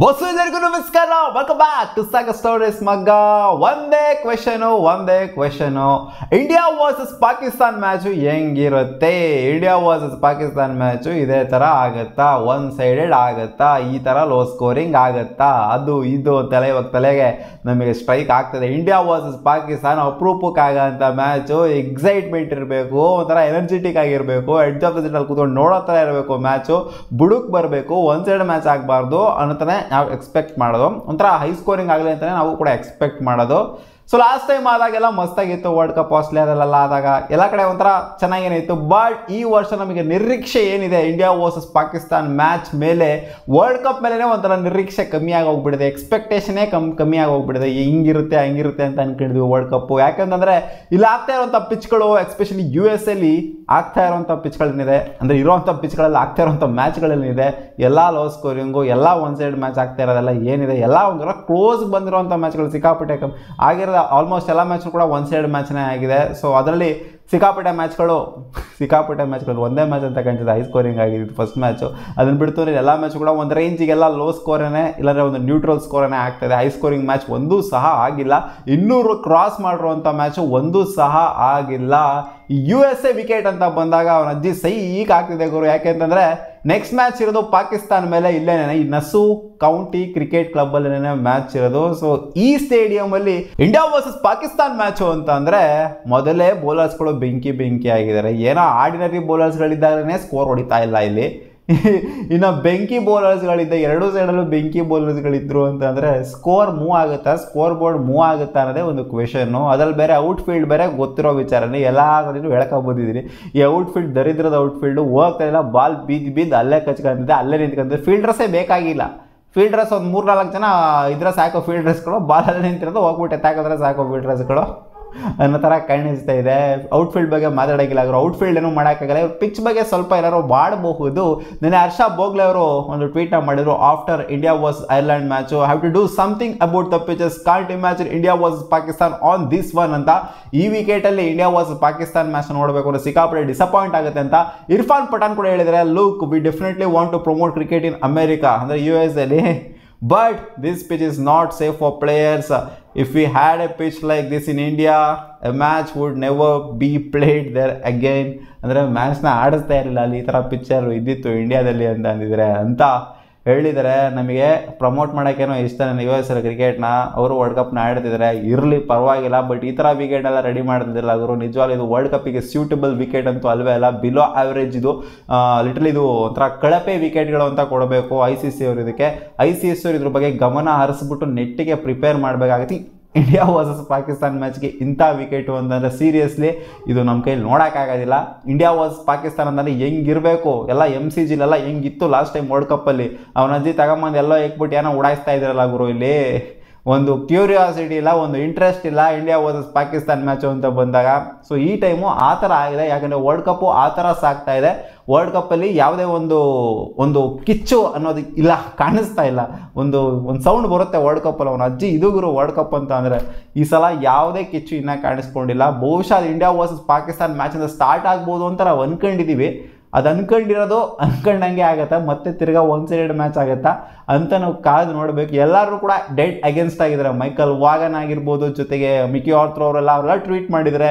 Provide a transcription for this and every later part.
Bus ಎಲ್ಲರಿಗೂ ನಮಸ್ಕಾರ. Welcome back to Sagar Stories ಮಗ್ಗ. ಒಂದೇ question India versus Pakistan match ಹೆಂಗಿರುತ್ತೆ? ಇಂಡಿಯಾ ವರ್ಸಸ್ ಪಾಕಿಸ್ತಾನ್ ಮ್ಯಾಚು ಇದೇ ಥರ ಆಗುತ್ತಾ? ಒನ್ ಸೈಡೆಡ್ ಆಗುತ್ತಾ? ಈ ಥರ ಲೋ ಸ್ಕೋರಿಂಗ್ ಆಗುತ್ತಾ? ಅದು ಇದು ಇವಾಗ ತಲೆಗೆ ನಮಗೆ ಸ್ಟ್ರೈಕ್ ಆಗ್ತದೆ. ಇಂಡಿಯಾ ವರ್ಸಸ್ ಪಾಕಿಸ್ತಾನ್ ಅಪರೂಪಕ್ಕಾಗಂಥ ಮ್ಯಾಚು. ಎಕ್ಸೈಟ್ಮೆಂಟ್ ಇರಬೇಕು, ಒಂಥರ ಎನರ್ಜೆಟಿಕ್ ಆಗಿರಬೇಕು, ಎಡ್ಜ್ ಆಫ್ ದ ಸೀಟಲ್ಲಿ ಕೂತ್ಕೊಂಡು ನೋಡೋ ಥರ ಇರಬೇಕು. ಮ್ಯಾಚು ಬುಡುಕ್ ಬರಬೇಕು, ಒನ್ ಸೈಡ್ ಮ್ಯಾಚ್ ಆಗಬಾರ್ದು ಅನ್ನೋತಾನೆ ನಾವು ಎಕ್ಸ್ಪೆಕ್ಟ್ ಮಾಡೋದು. ಒಂಥರ ಹೈ ಸ್ಕೋರಿಂಗ್ ಆಗಲಿ ಅಂತಲೇ ನಾವು ಕೂಡ ಎಕ್ಸ್ಪೆಕ್ಟ್ ಮಾಡೋದು. ಸೊ ಲಾಸ್ಟ್ ಟೈಮ್ ಆದಾಗೆಲ್ಲ ಮಸ್ತಾಗಿತ್ತು. ವರ್ಲ್ಡ್ ಕಪ್ ಆಸ್ಟ್ರೇಲಿಯಾದಲ್ಲೆಲ್ಲ ಆದಾಗ ಎಲ್ಲ ಕಡೆ ಒಂಥರ ಚೆನ್ನಾಗೇನಿತ್ತು. ಬಟ್ ಈ ವರ್ಷ ನಮಗೆ ನಿರೀಕ್ಷೆ ಏನಿದೆ ಇಂಡಿಯಾ ವರ್ಸಸ್ ಪಾಕಿಸ್ತಾನ್ ಮ್ಯಾಚ್ ಮೇಲೆ, ವರ್ಲ್ಡ್ ಕಪ್ ಮೇಲೇ ಒಂಥರ ನಿರೀಕ್ಷೆ ಕಮ್ಮಿಯಾಗಿ ಹೋಗ್ಬಿಟ್ಟಿದೆ. ಎಕ್ಸ್ಪೆಕ್ಟೇಷನೇ ಕಮ್ಮಿಯಾಗಿ ಹೋಗ್ಬಿಟ್ಟಿದೆ. ಹಿಂಗಿರುತ್ತೆ ಹಂಗಿರುತ್ತೆ ಅಂತ ಅನ್ಕೊಂಡಿದ್ವಿ ವರ್ಲ್ಡ್ ಕಪ್ಪು. ಯಾಕಂತಂದರೆ ಇಲ್ಲಿ ಆಗ್ತಾ ಇರೋಂಥ ಪಿಚ್ಗಳು, ಎಸ್ಪೆಷಲಿ US ಅಲ್ಲಿ ಆಗ್ತಾ ಇರೋಂಥ ಪಿಚ್ಗಳೇನಿದೆ, ಅಂದರೆ ಇರೋವಂಥ ಪಿಚ್ಗಳಲ್ಲಿ ಆಗ್ತಾ ಇರೋಂಥ ಮ್ಯಾಚ್ಗಳೇನಿದೆ, ಎಲ್ಲ ಲೋ ಸ್ಕೋರಿಂಗು, ಎಲ್ಲ ಒನ್ ಸೈಡ್ ಮ್ಯಾಚ್ ಆಗ್ತಾ ಇರೋದೆಲ್ಲ ಏನಿದೆ, ಎಲ್ಲ ಒಂಥರ ಕ್ಲೋಸ್ ಬಂದಿರೋಂಥ ಮ್ಯಾಚ್ಗಳು ಸಿಕ್ಕಾಪಟ್ಟೆ ಆಗಿರೋದು. ಆಲ್ಮೋಸ್ಟ್ ಎಲ್ಲ ಮ್ಯಾಚ್ ಕೂಡ ಒನ್ ಸೈಡ್ ಮ್ಯಾಚ್ನೇ ಆಗಿದೆ. ಸೊ ಅದರಲ್ಲಿ ಸಿಕ್ಕಾಪಟ್ಟೆ ಮ್ಯಾಚ್ಗಳು ಒಂದೇ ಮ್ಯಾಚ್ ಅಂತ ಕಾಣ್ತಿದೆ ಹೈ ಸ್ಕೋರಿಂಗ್ ಆಗಿದ್ದು ಫಸ್ಟ್ ಮ್ಯಾಚು. ಅದನ್ನು ಬಿಡ್ತು ಎಲ್ಲ ಮ್ಯಾಚ್ ಕೂಡ ಒಂದು ರೇಂಜಿಗೆಲ್ಲ ಲೋ ಸ್ಕೋರೇ, ಇಲ್ಲಾಂದರೆ ಒಂದು ನ್ಯೂಟ್ರಲ್ ಸ್ಕೋರೇ ಆಗ್ತಾಯಿದೆ. ಹೈ ಸ್ಕೋರಿಂಗ್ ಮ್ಯಾಚ್ ಒಂದೂ ಸಹ ಆಗಿಲ್ಲ. 200 ಕ್ರಾಸ್ ಮಾಡಿರುವಂಥ ಮ್ಯಾಚು ಒಂದೂ ಸಹ ಆಗಿಲ್ಲ. USA ವಿಕೆಟ್ ಅಂತ ಬಂದಾಗ ಅವನ ಅಜ್ಜಿ ಸೈ ಈಗ ಆಗ್ತಿದೆ ಗುರು. ಯಾಕೆಂತಂದರೆ ನೆಕ್ಸ್ಟ್ ಮ್ಯಾಚ್ ಇರೋದು ಪಾಕಿಸ್ತಾನ್ ಮೇಲೆ. ಇಲ್ಲೇನೇ ಈ ನಸು ಕೌಂಟಿ ಕ್ರಿಕೆಟ್ ಕ್ಲಬ್ಬಲ್ಲೇನೆ ಮ್ಯಾಚ್ ಇರೋದು. ಸೊ ಈ ಸ್ಟೇಡಿಯಮಲ್ಲಿ ಇಂಡಿಯಾ ವರ್ಸಸ್ ಪಾಕಿಸ್ತಾನ್ ಮ್ಯಾಚು ಅಂತ ಅಂದರೆ ಮೊದಲೇ ಬೌಲರ್ಸ್ಗಳು ಬೆಂಕಿ ಆಗಿದ್ದಾರೆ. ಏನೋ ಆರ್ಡಿನರಿ ಬೌಲರ್ಸ್ಗಳಿದ್ದಾಗಲೇ ಸ್ಕೋರ್ ಹೊಡಿತಾ ಇಲ್ಲ ಇಲ್ಲಿ. ಇನ್ನು ಬೆಂಕಿ ಬೌಲರ್ಸ್ಗಳಿದ್ದ ಎರಡೂ ಸೈಡಲ್ಲೂ ಬೆಂಕಿ ಬೌಲರ್ಸ್ಗಳಿದ್ರು ಅಂತಂದರೆ ಸ್ಕೋರ್ ಮೂವ್ ಆಗುತ್ತಾ, ಸ್ಕೋರ್ ಬೋರ್ಡ್ ಮೂವ್ ಆಗುತ್ತಾ ಅನ್ನೋದೇ ಒಂದು ಕ್ವೆಶನ್ನು. ಅದ್ರಲ್ಲಿ ಬೇರೆ ಔಟ್ಫೀಲ್ಡ್ ಬೇರೆ ಗೊತ್ತಿರೋ ವಿಚಾರನೇ. ಎಲ್ಲ ಕಡೆಯೂ ಹೇಳ್ಕೊಬೋದಿದ್ದೀನಿ. ಈ ಔಟ್ಫೀಲ್ಡ್ ದರಿದ್ರದ ಔಟ್ಫೀಲ್ಡು ಹೋಗ್ತಾ ಇಲ್ಲ. ಬಾಲ್ ಬಿದ್ದು ಅಲ್ಲೇ ಕಚ್ಕೊಂತಿದ್ದೆ, ಅಲ್ಲೇ ನಿಂತ್ಕೊಂತಿದ್ದೆ. ಫೀಲ್ಡ್ರಸ್ಸೇ ಬೇಕಾಗಿಲ್ಲ. ಫೀಲ್ಡ್ರಸ್ ಒಂದು 3-4 ಜನ ಇದ್ರೆ ಸಾಕು. ಫೀಲ್ಡ್ರಸ್ಗಳು ಬಾಲಲ್ಲಿ ನಿಂತಿರೋದು ಹೋಗ್ಬಿಟ್ಟು ಎತ್ತಾಕಿದ್ರೆ ಸಾಕು ಫೀಲ್ಡ್ರಸ್ಗಳು ಅನ್ನೋ ಥರ ಕಾಣಿಸ್ತಾ ಇದೆ. ಔಟ್ಫೀಲ್ಡ್ ಬಗ್ಗೆ ಮಾತಾಡೋಕ್ಕಿಲ್ಲ. ಅವರು ಔಟ್ಫೀಲ್ಡ್ ಏನೂ ಮಾಡೋಕ್ಕಾಗಲ್ಲ. ಇವ್ರು ಪಿಚ್ ಬಗ್ಗೆ ಸ್ವಲ್ಪ ಏನಾದ್ರು ಮಾಡಬಹುದು. ನೆನ್ನೆ ಹರ್ಷ ಬೋಗ್ಲೆ ಅವರು ಒಂದು ಟ್ವೀಟ್ನ ಮಾಡಿದರು. After India versus Ireland match, have to do something about the pitches, can't imagine India versus Pakistan on this one ಅಂತ. ಈ ವಿಕೆಟಲ್ಲಿ ಇಂಡಿಯಾ ವರ್ಸಸ್ ಪಾಕಿಸ್ತಾನ್ ಮ್ಯಾಚ್ ನೋಡಬೇಕು ಅಂದರೆ ಸಿಕ್ಕಾಪಟ್ಟೆ ಡಿಸಪಾಯಿಂಟ್ ಆಗುತ್ತೆ ಅಂತ ಇರ್ಫಾನ್ ಪಠಾಣ್ ಕೂಡ ಹೇಳಿದ್ದಾರೆ. Look, we definitely want to promote cricket in America, ಅಂದರೆ US ಅಲ್ಲಿ. But this pitch is not safe for players. If we had a pitch like this in India, a match would never be played there again. ಅಂದರೆ ಮ್ಯಾಚ್ನ ಆಡಿಸ್ತಾ ಇರಲಿಲ್ಲ ಅಲ್ಲಿ. ಈ ಥರ picture ಇದ್ದಿತ್ತು ಇಂಡಿಯಾದಲ್ಲಿ ಅಂತ ಅಂದಿದ್ದಾರೆ ಅಂತ ಹೇಳಿದರೆ. ನಮಗೆ ಪ್ರಮೋಟ್ ಮಾಡೋಕ್ಕೇನೋ ಇಷ್ಟ ನನ್ನ US ಕ್ರಿಕೆಟ್ನ. ಅವರು ವರ್ಲ್ಡ್ ಕಪ್ನ ಆಡ್ತಿದ್ದಾರೆ, ಇರಲಿ ಪರವಾಗಿಲ್ಲ. ಬಟ್ ಈ ಥರ ವಿಕೆಟ್ನೆಲ್ಲ ರೆಡಿ ಮಾಡ್ತಿದ್ದಿಲ್ಲ ಅವರು. ನಿಜವಾಗ್ಲೂ ಇದು ವರ್ಲ್ಡ್ ಕಪ್ಪಿಗೆ ಸ್ಯೂಟಬಲ್ ವಿಕೆಟ್ ಅಂತೂ ಅಲ್ವೇ ಅಲ್ಲ. ಬಿಲೋ ಆವ್ರೇಜ್ ಇದು. ಲಿಟ್ರಲಿ ಇದು ಒಂಥರ ಕಳಪೆ ವಿಕೆಟ್ಗಳು ಅಂತ ಕೊಡಬೇಕು ICC ಅವರು. ಇದಕ್ಕೆ ICC ಅವರು ಇದ್ರ ಬಗ್ಗೆ ಗಮನ ಹರಿಸ್ಬಿಟ್ಟು ನೆಟ್ಟಿಗೆ ಪ್ರಿಪೇರ್ ಮಾಡಬೇಕಾಗತ್ತೆ. ಇಂಡಿಯಾ ವರ್ಸಸ್ ಪಾಕಿಸ್ತಾನ್ ಮ್ಯಾಚ್ಗೆ ಇಂಥ ವಿಕೆಟು ಅಂತಂದರೆ ಸೀರಿಯಸ್ಲಿ ಇದು ನಮ್ಮ ಕೈಲಿ ನೋಡೋಕ್ಕಾಗೋದಿಲ್ಲ. ಇಂಡಿಯಾ ವರ್ಸಸ್ ಪಾಕಿಸ್ತಾನ್ ಅಂತಂದರೆ ಹೆಂಗಿರಬೇಕು, ಎಲ್ಲ MCGಲೆಲ್ಲ ಹೆಂಗಿತ್ತು ಲಾಸ್ಟ್ ಟೈಮ್ ವರ್ಲ್ಡ್ ಕಪ್ಪಲ್ಲಿ. ಅವನ ಅಜ್ಜಿ ತಗೊಂಬಂದು ಎಲ್ಲೋ ಇಕ್ಬಿಟ್ಟು ಏನೋ ಉಡಾಯಿಸ್ತಾ ಇದ್ದಾರಲ್ಲ ಗುರು. ಇಲ್ಲಿ ಒಂದು ಕ್ಯೂರಿಯಾಸಿಟಿ ಇಲ್ಲ, ಒಂದು ಇಂಟ್ರೆಸ್ಟ್ ಇಲ್ಲ ಇಂಡಿಯಾ ವರ್ಸಸ್ ಪಾಕಿಸ್ತಾನ್ ಮ್ಯಾಚು ಅಂತ ಬಂದಾಗ. ಸೊ ಈ ಟೈಮು ಆ ಥರ ಆಗಿದೆ. ಯಾಕಂದರೆ ವರ್ಲ್ಡ್ ಕಪ್ಪು ಆ ಥರ ಸಾಗ್ತಾ ಇದೆ. ವರ್ಲ್ಡ್ ಕಪ್ಪಲ್ಲಿ ಯಾವುದೇ ಒಂದು ಕಿಚ್ಚು ಅನ್ನೋದು ಇಲ್ಲ, ಕಾಣಿಸ್ತಾ ಇಲ್ಲ. ಒಂದು ಸೌಂಡ್ ಬರುತ್ತೆ ವರ್ಲ್ಡ್ ಕಪ್ಪಲ್ಲಿ. ಅವನ ಅಜ್ಜಿ ಇದು ಗುರು ವರ್ಲ್ಡ್ ಕಪ್ ಅಂತ ಅಂದರೆ. ಈ ಸಲ ಯಾವುದೇ ಕಿಚ್ಚು ಇನ್ನೂ ಕಾಣಿಸ್ಕೊಂಡಿಲ್ಲ. ಬಹುಶಃ ಅದು ಇಂಡಿಯಾ ವರ್ಸಸ್ ಪಾಕಿಸ್ತಾನ್ ಮ್ಯಾಚಿಂದ ಸ್ಟಾರ್ಟ್ ಆಗ್ಬೋದು ಅಂತ ನಾವು ಅಂದ್ಕೊಂಡಿದ್ದೀವಿ. ಅದು ಅಂದ್ಕೊಂಡಿರೋದು ಅಂದ್ಕೊಂಡಂಗೆ ಆಗುತ್ತಾ, ಮತ್ತೆ ತಿರ್ಗಾ ಒನ್ ಸೈಡೆಡ್ ಮ್ಯಾಚ್ ಆಗುತ್ತಾ ಅಂತ ನಾವು ಕಾದು ನೋಡಬೇಕು. ಎಲ್ಲರೂ ಕೂಡ ಡೆಡ್ ಅಗೇನ್ಸ್ಟ್ ಆಗಿದ್ದಾರೆ. ಮೈಕಲ್ ವಾಗನ್ ಆಗಿರ್ಬೋದು, ಜೊತೆಗೆ ಮಿಕಿ ಆರ್ಥರ್ ಅವರೆಲ್ಲ ಟ್ವೀಟ್ ಮಾಡಿದರೆ.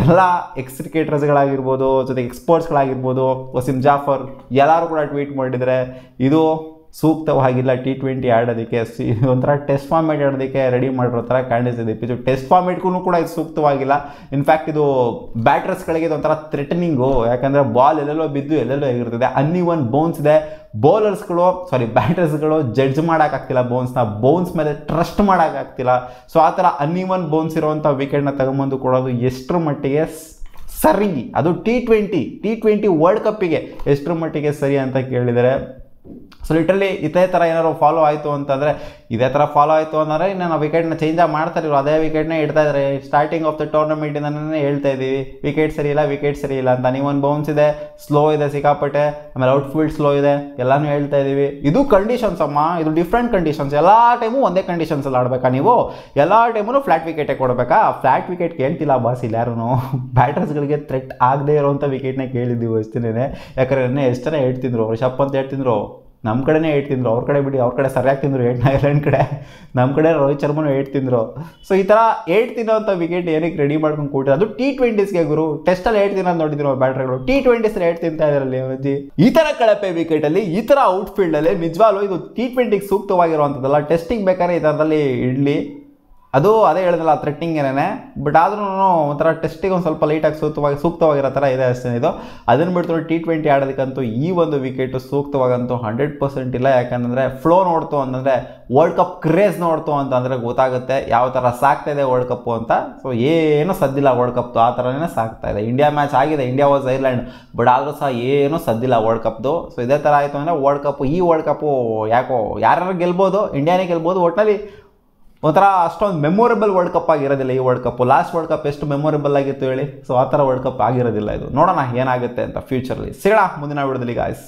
ಎಲ್ಲ ಎಕ್ಸ್ ಕ್ರಿಕೆಟರ್ಸ್ಗಳಾಗಿರ್ಬೋದು, ಜೊತೆಗೆ ಎಕ್ಸ್ಪರ್ಟ್ಸ್ಗಳಾಗಿರ್ಬೋದು, ವಸೀಂ ಜಾಫರ್ ಎಲ್ಲರೂ ಕೂಡ ಟ್ವೀಟ್ ಮಾಡಿದರೆ ಇದು ಸೂಕ್ತವಾಗಿಲ್ಲ T20 ಆಡೋದಕ್ಕೆ. ಒಂಥರ ಟೆಸ್ಟ್ ಫಾರ್ಮೇಟ್ ಆಡೋದಕ್ಕೆ ರೆಡಿ ಮಾಡಿರೋ ಥರ ಕಾಣಿಸ್ತಿದೆ ಪಿಚ್ಚು. ಟೆಸ್ಟ್ ಫಾರ್ಮೇಟ್ಗೂ ಕೂಡ ಇದು ಸೂಕ್ತವಾಗಿಲ್ಲ. ಇನ್ಫ್ಯಾಕ್ಟ್ ಇದು ಬ್ಯಾಟರ್ಸ್ಗಳಿಗೆ ಇದು ಒಂಥರ ಥ್ರೆಟನಿಂಗು. ಯಾಕಂದರೆ ಬಾಲ್ ಎಲ್ಲೆಲ್ಲೋ ಬಿದ್ದು ಎಲ್ಲೆಲ್ಲೋ ಆಗಿರ್ತದೆ. ಅನ್ನಿವನ್ ಬೌನ್ಸ್ ಇದೆ. ಬ್ಯಾಟರ್ಸ್ಗಳು ಜಡ್ಜ್ ಮಾಡೋಕ್ಕಾಗ್ತಿಲ್ಲ ಬೌನ್ಸ್ ಮೇಲೆ ಟ್ರಸ್ಟ್ ಮಾಡೋಕ್ಕಾಗ್ತಿಲ್ಲ. ಸೊ ಆ ಥರ ಅನ್ನಿವನ್ ಬೌನ್ಸ್ ಇರೋವಂಥ ವಿಕೆಟ್ನ ತಗೊಂಬಂದು ಕೊಡೋದು ಎಷ್ಟರ ಮಟ್ಟಿಗೆ ಸರಿ? ಅದು T20 ವರ್ಲ್ಡ್ ಕಪ್ಪಿಗೆ ಎಷ್ಟರ ಮಟ್ಟಿಗೆ ಸರಿ ಅಂತ ಕೇಳಿದರೆ. ಸೊ ಲಿಟ್ರಲಿ ಇದೇ ಥರ ಏನಾದ್ರು ಫಾಲೋ ಆಯಿತು ಅಂತಂದರೆ, ಇನ್ನು ನಾವು ವಿಕೆಟ್ನ ಚೇಂಜ್ ಮಾಡ್ತಾರಿರೋ ಅದೇ ವಿಕೆಟ್ನೇ ಇಡ್ತಾ ಇದ್ದಾರೆ. ಸ್ಟಾರ್ಟಿಂಗ್ ಆಫ್ ದ ಟೂರ್ನಮೆಂಟಿಂದನೇ ಹೇಳ್ತಾ ಇದ್ದೀವಿ ವಿಕೆಟ್ ಸರಿ ಇಲ್ಲ ಅಂತ. ನೀವೊಂದು ಬೌನ್ಸ್ ಇದೆ, ಸ್ಲೋ ಇದೆ ಸಿಕ್ಕಾಪಟ್ಟೆ, ಆಮೇಲೆ ಔಟ್ಫೀಲ್ಡ್ ಸ್ಲೋ ಇದೆ, ಎಲ್ಲನೂ ಹೇಳ್ತಾ ಇದ್ದೀವಿ. ಇದು ಕಂಡೀಷನ್ಸ್ ಅಮ್ಮ, ಇದು ಡಿಫ್ರೆಂಟ್ ಕಂಡೀಷನ್ಸ್. ಎಲ್ಲ ಟೈಮು ಒಂದೇ ಕಂಡೀಷನ್ಸಲ್ಲಿ ಆಡಬೇಕಾ ನೀವು? ಎಲ್ಲ ಟೈಮು ಫ್ಲಾಟ್ ವಿಕೆಟೇ ಕೊಡಬೇಕಾ? ಫ್ಲಾಟ್ ವಿಕೆಟ್ ಕೇಳ್ತಿಲ್ಲ ಬಾಸ್ ಇಲ್ಲಿ ಯಾರೂ. ಬ್ಯಾಟರ್ಸ್ಗಳಿಗೆ ಥ್ರೆಟ್ ಆಗದೆ ಇರೋವಂಥ ವಿಕೆಟ್ನೇ ಕೇಳಿದ್ದೀವಿ ಅಷ್ಟೇ. ಯಾಕಂದರೆ ಎಷ್ಟು ಜನ ಹೇಳ್ತಿದ್ರು, ರಿಷಬ್ ಅಂತ ಹೇಳ್ತಿದ್ರು, ನಮ್ಮ ಕಡೆನೇ 8 ತಿಂದರು, ಅವ್ರ ಕಡೆ ಬಿಡಿ, ಅವ್ರ ಕಡೆ ಸರಿಯಾಗಿ ತಿಂದರು 8 ಐರ್ಲೆಂಡ್ ಕಡೆ, ನಮ್ಮ ಕಡೆ ರೋಹಿತ್ ಶರ್ಮನು 8 ತಿಂದರು. ಸೊ ಈ ಥರ 8 ತಿನ್ನೋಂಥ ವಿಕೆಟ್ ಏನಕ್ಕೆ ರೆಡಿ ಮಾಡ್ಕೊಂಡು ಕೊಟ್ಟಿದ್ರು, ಅದು T20ಸ್ಗೆ ಗುರು. ಟೆಸ್ಟಲ್ಲಿ 8 ತಿನ್ನೋದು ನೋಡಿದ್ರು ನಾವು ಬ್ಯಾಟ್ರಿಗಳು, T20s 8 ತಿಂತಾ ಇದ್ರಲ್ಲಿ ಅವಧಿ. ಈ ಥರ ಕಳಪೆ ವಿಕೆಟಲ್ಲಿ, ಈ ಥರ ಔಟ್ಫೀಲ್ಡಲ್ಲಿ ನಿಜವಾಗ್ಲೂ ಇದು T20ಗೆ ಸೂಕ್ತವಾಗಿರುವಂಥದ್ದಲ್ಲ. ಟೆಸ್ಟಿಂಗ್ ಬೇಕಾದ್ರೆ ಈ ಥರದಲ್ಲಿ ಇಡಲಿ, ಅದು ಅದೇ ಹೇಳಿದ್ರಲ್ಲ ಥ್ರೆಟ್ನಿಂಗ್ ಏನೇ, ಬಟ್ ಆದ್ರೂ ಒಂಥರ ಟೆಸ್ಟಿಗೆ ಒಂದು ಸ್ವಲ್ಪ ಲೈಟಾಗಿ ಸೂಕ್ತವಾಗಿರೋ ಥರ ಇದೆ ಅಷ್ಟೇ ಇದು. ಅದನ್ನು ಬಿಡ್ತು T20 ಆಡೋದಕ್ಕಂತೂ ಈ ಒಂದು ವಿಕೆಟು ಸೂಕ್ತವಾಗಂತೂ 100% ಇಲ್ಲ. ಯಾಕಂದರೆ ಫ್ಲೋ ನೋಡ್ತು ಅಂತಂದರೆ, ವರ್ಲ್ಡ್ ಕಪ್ ಕ್ರೇಜ್ ನೋಡ್ತು ಅಂತಂದರೆ ಗೊತ್ತಾಗುತ್ತೆ ಯಾವ ಥರ ಸಾಕ್ತಾ ಇದೆ ವರ್ಲ್ಡ್ ಕಪ್ಪು ಅಂತ. ಸೊ ಏನೂ ಸದ್ದಿಲ್ಲ ವರ್ಲ್ಡ್ ಕಪ್ದು, ಆ ಥರನೇ ಸಾಕ್ತಾ ಇದೆ. ಇಂಡಿಯಾ ಮ್ಯಾಚ್ ಆಗಿದೆ, ಇಂಡಿಯಾ ವಾಸ್ ಐರ್ಲೆಂಡ್, ಬಟ್ ಆದರೂ ಸಹ ಏನೂ ಸದ್ದಿಲ್ಲ ವರ್ಲ್ಡ್ ಕಪ್ದು. ಸೊ ಇದೇ ಥರ ಆಯಿತು ಅಂದರೆ ಈ ವರ್ಲ್ಡ್ ಕಪ್ಪು ಯಾಕೋ ಯಾರು ಗೆಲ್ಬೋದು, ಇಂಡಿಯಾನೇ ಗೆಲ್ಬೋದು, ಒಟ್ಟಿನಲ್ಲಿ ಒಂಥರ ಅಷ್ಟೊಂದು ಮೆಮೊರೇಬಲ್ ವರ್ಲ್ಡ್ ಕಪ್ ಆಗಿರೋದಿಲ್ಲ ಈ world cup. Last world cup ಎಷ್ಟು ಮೆಮೊರೇಬಲ್ ಆಗಿತ್ತು ಹೇಳಿ. ಸೊ ಆ ಥರ ವರ್ಲ್ಡ್ ಕಪ್ ಆಗಿರೋದಿಲ್ಲ ಇದು. ನೋಡೋಣ ಏನಾಗುತ್ತೆ ಅಂತ ಫ್ಯೂಚರಲ್ಲಿ. ಸಿಗೋಣ ಮುಂದಿನ ವಿಡಿಯೋದಲ್ಲಿ ಗಾಯ್ಸ್.